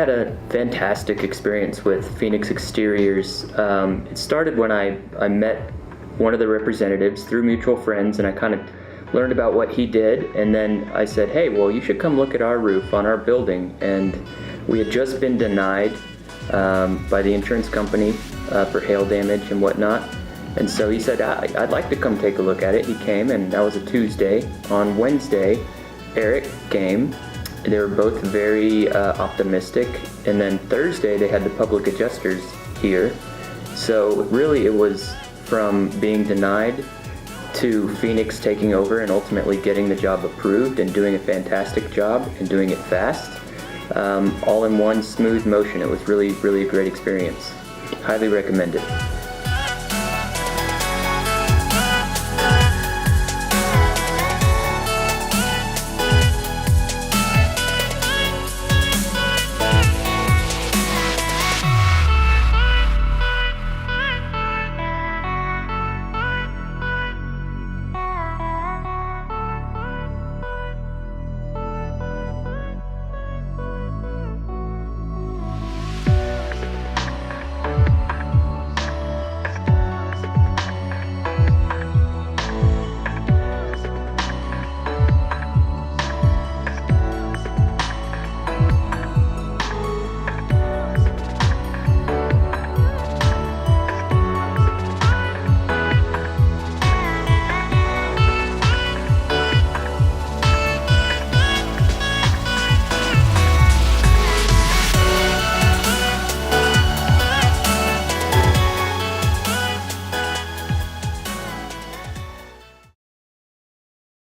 had a fantastic experience with Phoenix Exteriors. It started when I met one of the representatives through mutual friends, and I kind of learned about what he did, and then I said, hey, well, you should come look at our roof on our building. And we had just been denied by the insurance company for hail damage and whatnot. And so he said, I'd like to come take a look at it. He came, and that was a Tuesday. On Wednesday, Eric came. They were both very optimistic. And then Thursday, they had the public adjusters here. So really it was from being denied to Phoenix taking over and ultimately getting the job approved and doing a fantastic job and doing it fast, all in one smooth motion. It was really, really a great experience. Highly recommend it.